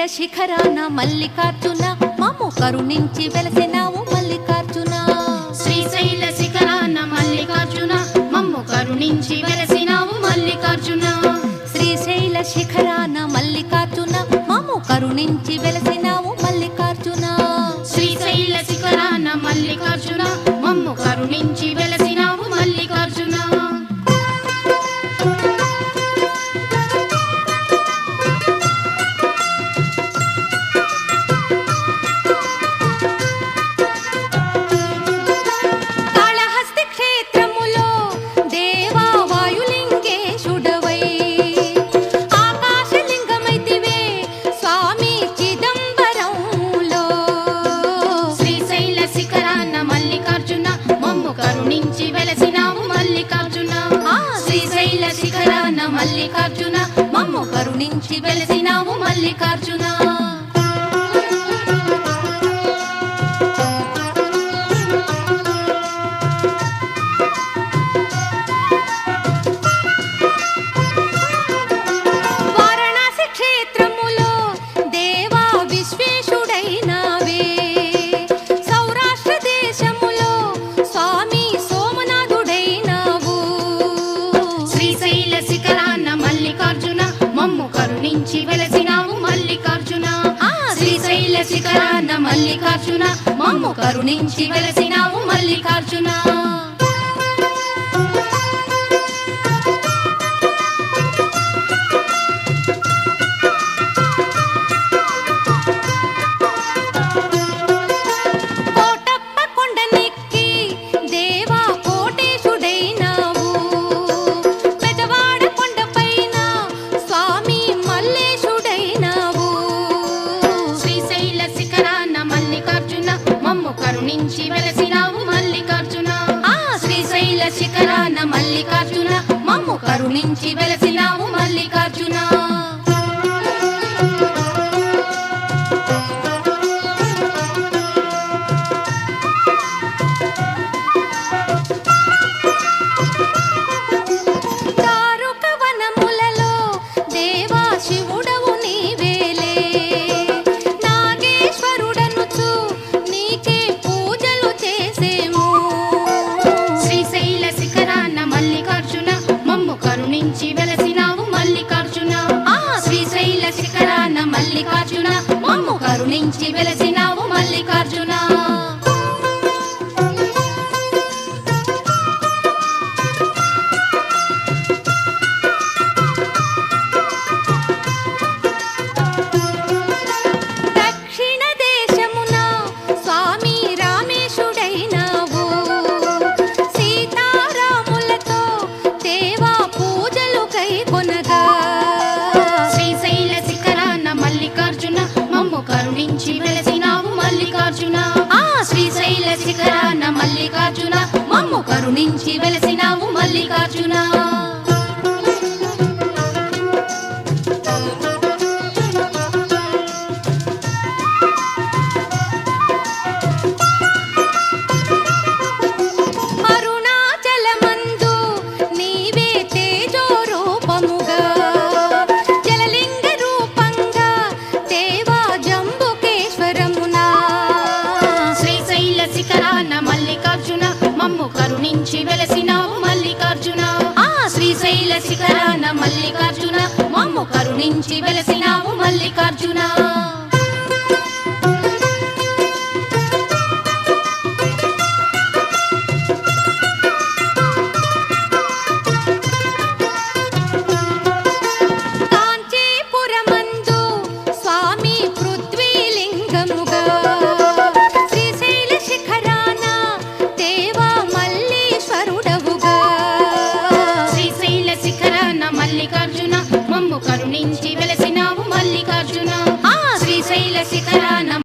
శిఖరాన మల్లికార్జున మమ్ము కరుణించి వెలసినావు మల్లికార్జున శ్రీశైల శిఖరాన మల్లికార్జున మమ్ము కరుణించి వెలసినావు మల్లికార్జున శ్రీశైల శిఖరాన మల్లికార్జున మమ్ము కరుణించి వెలసినావు మల్లికార్జున శ్రీశైల శిఖరాన మల్లికార్జున మమ్ము కరుణించి వెలసినావు మల్లికార్జున మల్లికార్జున మమ్ము కరుణించి వెలసినావు మల్లికార్జున వారణాసి క్షేత్రములో దేవా విశ్వేశుడైనావే సౌరాష్ట్ర దేశములో స్వామి సోమనాథుడైనావు శ్రీశైల శిఖరాన మల్లికార్జున మమ్ము కరుణించి వెలసినావు మల్లికార్జున శ్రీశైల శిఖరాన మల్లికార్జున మమ్ము కరుణించి వెలసినావు మల్లికార్జున కరుణించి వెలసినావు మల్లికార్జున శ్రీశైల శిఖరాన మల్లికార్జున మమ్ము కరుణించి వెలసినావు మల్లికార్జున కరుణించి వెలసినావు మల్లికార్జున శ్రీశైల శిఖరాన మల్లికార్జున మమ్ము కరుణించి వెలసినావు మల్లికార్జున దక్షిణ దేశమున స్వామి రామేశుడైనావు సీతారాములతో దేవా పూజలు కైకొనగా శ్రీశైల శిఖరాన మల్లికార్జున మమ్ము కరుణించి వెలసినావు మల్లికార్జున శ్రీశైల శిఖరాన మల్లికార్జున మమ్ము కరుణించి వెలసినావు మల్లికార్జున కరుణించి వెలసినావు మల్లికార్జున శ్రీశైల శిఖరాన మల్లికార్జున మమ్ము కరుణించి వెలసినావు మల్లికార్జున